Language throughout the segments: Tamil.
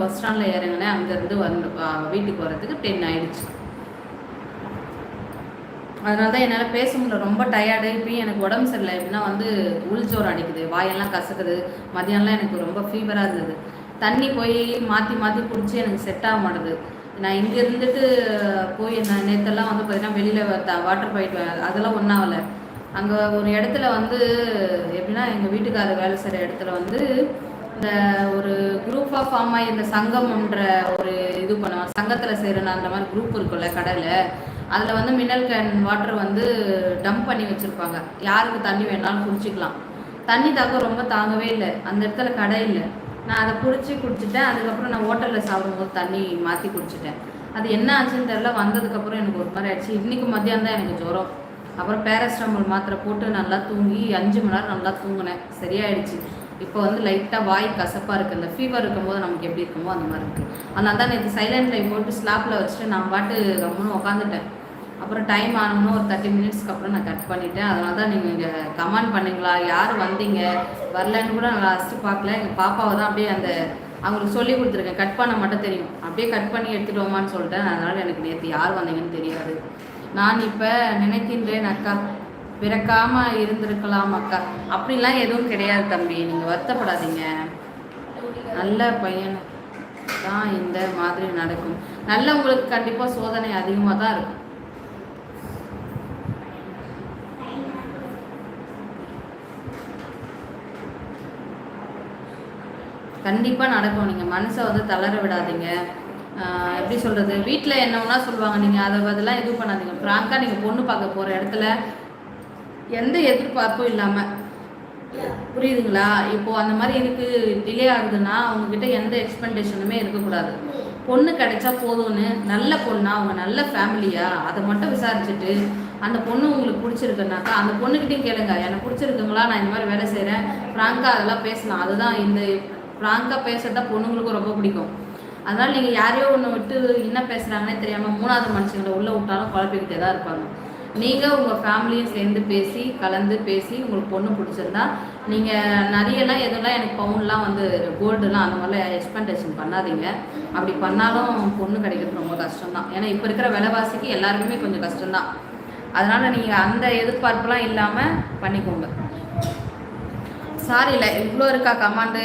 பஸ் ஸ்டாண்டில் இறங்கினேன். அங்கேருந்து வீட்டுக்கு வர்றதுக்கு 10 ஆயிடுச்சு. அதனால தான் என்னால் பேச முடியல. ரொம்ப டயர்டு. இப்போயும் எனக்கு உடம்பு சரியில்லை. எப்படின்னா உள்ஜோரம் அடிக்குது, வாயெல்லாம் கசக்குது. மதியானம்லாம் எனக்கு ரொம்ப ஃபீவராக இருந்தது. தண்ணி போய் மாற்றி மாற்றி குடிச்சு எனக்கு செட் ஆக மாட்டுது. நான் இங்கே இருந்துட்டு போய் நான் நேற்றெல்லாம் பார்த்தீங்கன்னா வெளியில் வாட்டர் பைப் அதெல்லாம் ஒன்றாகலை. அங்கே ஒரு இடத்துல எப்படின்னா எங்கள் வீட்டுக்காரர் வேலை செய்கிற இடத்துல இந்த ஒரு குரூப்பாக ஃபார்ம் ஆகி இந்த சங்கம்ன்ற ஒரு இது பண்ணுவாங்க. சங்கத்தில் செய்கிறேன் அந்த மாதிரி குரூப் இருக்குல்ல கடையில். அதில் மினரல் கேன் வாட்டர் டம்ப் பண்ணி வச்சுருப்பாங்க. யாருக்கு தண்ணி வேணாலும் குடிச்சிக்கலாம். தண்ணி தாக்கம் ரொம்ப தாங்கவே இல்லை. அந்த இடத்துல கடை இல்லை. நான் அதை குடிச்சிட்டேன். அதுக்கப்புறம் நான் ஹோட்டலில் சாப்பிடும்போது தண்ணி மாற்றி குடிச்சிட்டேன். அது என்ன ஆச்சுன்னு தெரியல. வந்ததுக்கப்புறம் எனக்கு ஒரு மாதிரி ஆயிடுச்சு. இன்றைக்கி மதியம் தான் எனக்கு ஜுரம். அப்புறம் பேராசிட்டமால் மாத்திரை போட்டு நல்லா தூங்கி 5 மணி நேரம் நல்லா தூங்கினேன். சரியாயிடுச்சு. இப்போ லைட்டாக வாய் கசப்பாக இருக்குது. இந்த ஃபீவர் இருக்கும்போது நமக்கு எப்படி இருக்குமோ அந்த மாதிரி இருக்குது. அதனால தான் நேற்று சைலண்ட் லைட் போட்டு ஸ்லாப்பில் வச்சுட்டு நான் பாட்டு கம்முன்னு உட்காந்துட்டேன். அப்புறம் டைம் ஆகணும்னு ஒரு 30 மினிட்ஸ்க்கு அப்புறம் நான் கட் பண்ணிட்டேன். அதனால தான் நீங்கள் இங்கே கமெண்ட் பண்ணிங்களா, யார் வந்தீங்க வரலன்னு கூட நான் லாஸ்ட்டு பார்க்கல. எங்கள் பாப்பாவை தான் அப்படியே அவங்களுக்கு சொல்லி கொடுத்துருக்கேன். கட் பண்ண மட்டும் தெரியும். அப்படியே கட் பண்ணி எடுத்துகிட்டு சொல்லிட்டேன். அதனால் எனக்கு நேற்று யார் வந்தீங்கன்னு தெரியாது. நான் இப்போ நினைக்கின்றேன் அக்கா, பிறக்காமல் இருந்திருக்கலாம் அக்கா. அப்படிலாம் எதுவும் கிடையாது தம்பி, நீங்கள் வருத்தப்படாதீங்க. நல்ல பையன் தான் இந்த மாதிரி நடக்கும். உங்களுக்கு கண்டிப்பாக சோதனை அதிகமாக தான் இருக்கும். கண்டிப்பாக நடக்கும். நீங்கள் மனசை தளர விடாதீங்க. எப்படி சொல்கிறது, வீட்டில் என்னன்னா சொல்லுவாங்க, நீங்கள் அதை அதெல்லாம் எதுவும் பண்ணாதீங்க. ஃப்ராங்காக நீங்கள் பொண்ணு பார்க்க போகிற இடத்துல எந்த எதிர்பார்ப்பும் இல்லாமல், புரியுதுங்களா? இப்போது அந்த மாதிரி இருக்குது, டிலே ஆகுதுன்னா அவங்கக்கிட்ட எந்த எக்ஸ்பெக்டேஷனுமே இருக்கக்கூடாது. பொண்ணு கிடைச்சா போதும்னு, நல்ல பொண்ணா, அவங்க நல்ல ஃபேமிலியா, அதை மட்டும் விசாரிச்சுட்டு அந்த பொண்ணு உங்களுக்கு பிடிச்சிருக்குனாக்கா அந்த பொண்ணுக்கிட்டையும் கேளுங்க, எனக்கு பிடிச்சிருக்குங்களா, நான் இந்த மாதிரி வேலை செய்கிறேன், ஃப்ராங்காக அதெல்லாம் பேசலாம். அதுதான் இந்த ஃப்ராங்காக பேசுகிறதா பொண்ணுங்களுக்கும் ரொம்ப பிடிக்கும். அதனால் நீங்கள் யாரையோ ஒன்று விட்டு என்ன பேசுகிறாங்கன்னே தெரியாமல் 3வது மனுஷங்களை உள்ளே விட்டாலும் குழப்பிக்கிட்டே தான் இருப்பாங்க. நீங்கள் உங்கள் ஃபேமிலியும் சேர்ந்து பேசி கலந்து பேசி உங்களுக்கு பொண்ணு பிடிச்சிருந்தா நீங்கள் நிறையெல்லாம் எதெல்லாம் எனக்கு பவுன்லாம் கோல்டுலாம் அந்த மாதிரிலாம் எக்ஸ்பெக்டேஷன் பண்ணாதீங்க. அப்படி பண்ணாலும் பொண்ணு கிடைக்கிறது ரொம்ப கஷ்டம்தான். ஏன்னா இப்போ இருக்கிற விலைவாசிக்கு எல்லாருக்குமே கொஞ்சம் கஷ்டம்தான். அதனால் நீங்கள் அந்த எதிர்பார்ப்புலாம் இல்லாமல் பண்ணிக்கோங்க. சாரி இல்லை, இவ்வளோ இருக்கா கமாண்டு.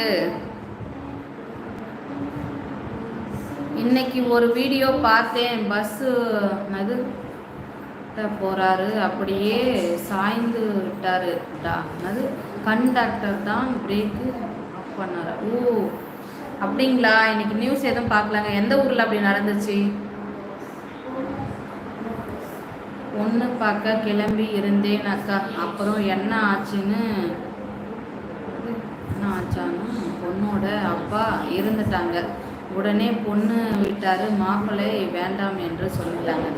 இன்னைக்கு ஒரு வீடியோ பார்த்தேன். பஸ்ஸு போகிறாரு, அப்படியே சாய்ந்து விட்டாரு. கண்டக்டர் தான் பிரேக்கு ஆஃப் பண்ணாரு. ஓ அப்படிங்களா? இன்னைக்கு நியூஸ் எதுவும் பார்க்கலாங்க. எந்த ஊரில் அப்படி நடந்துச்சு? பொண்ணு பார்க்க கிளம்பி இருந்தேன் அக்கா. அப்புறம் என்ன ஆச்சுன்னு பொண்ணோட அப்பா இருந்துட்டாங்க. உடனே பொண்ணு விட்டாரு, மாப்பிள்ளை வேண்டாம் என்று சொல்லிட்டாங்க.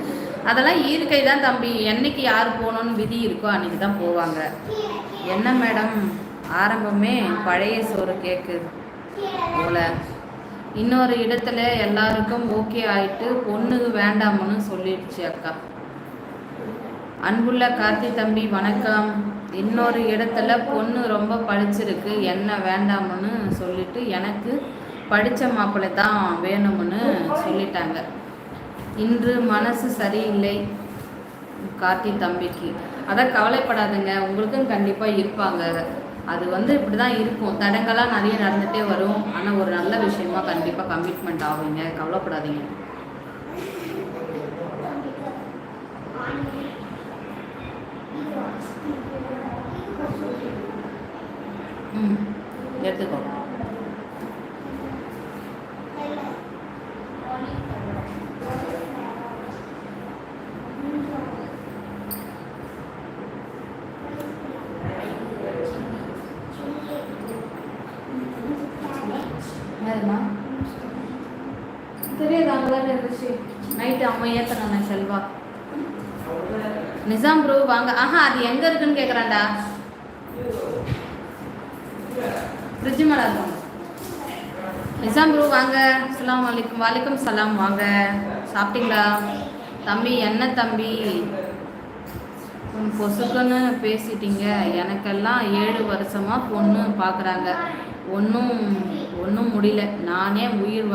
அதெல்லாம் இயற்கை தான் தம்பி. என்னைக்கு யார் போகணுன்னு விதி இருக்கோ அன்றைக்கி தான் போவாங்க. என்ன மேடம், ஆரம்பமே பழைய சோறு கேக்கு போல. இன்னொரு இடத்துல எல்லாருக்கும் ஓகே ஆயிட்டு பொண்ணு வேண்டாம்னு சொல்லிடுச்சு அக்கா. அன்புள்ள கார்த்தி தம்பி வணக்கம். இன்னொரு இடத்துல பொண்ணு ரொம்ப படிச்சிருக்கு, என்ன வேண்டாம்னு சொல்லிட்டு எனக்கு படித்த மாப்பிள்ளை தான் வேணும்னு சொல்லிட்டாங்க. இன்று மனசு சரியில்லை கார்த்தி தம்பிக்கு. அதான் கவலைப்படாதுங்க, உங்களுக்கும் கண்டிப்பாக இருப்பாங்க. அது இப்படி தான் இருக்கும். தடங்களாக நிறைய நடந்துகிட்டே வரும். ஆனால் ஒரு நல்ல விஷயமா கண்டிப்பாக கமிட்மெண்ட் ஆகுங்க. கவலைப்படாதீங்க. எடுத்துக்கோ. தெரியாது, அங்கதான் இருந்துச்சு நைட்டு. அம்மா ஏத்தன செல்வா. நிசாம் ப்ரோ வாங்க. அது எங்க இருக்குன்னு கேக்குறான்டா. ஃப்ரிட்ஜ் மேல இருக்கும். நிசாம் ப்ரோ வாங்க. அஸ்ஸலாமு அலைக்கும். வலைக்கும் சலாம். வாங்க. சாப்பிட்டீங்களா தம்பி? என்ன தம்பி பொசுக்குன்னு பேசிட்டீங்க. எனக்கெல்லாம் 7 வருஷமாக பொண்ணு பார்க்குறாங்க. ஒன்றும் ஒன்றும் முடியல. நானே உயிர்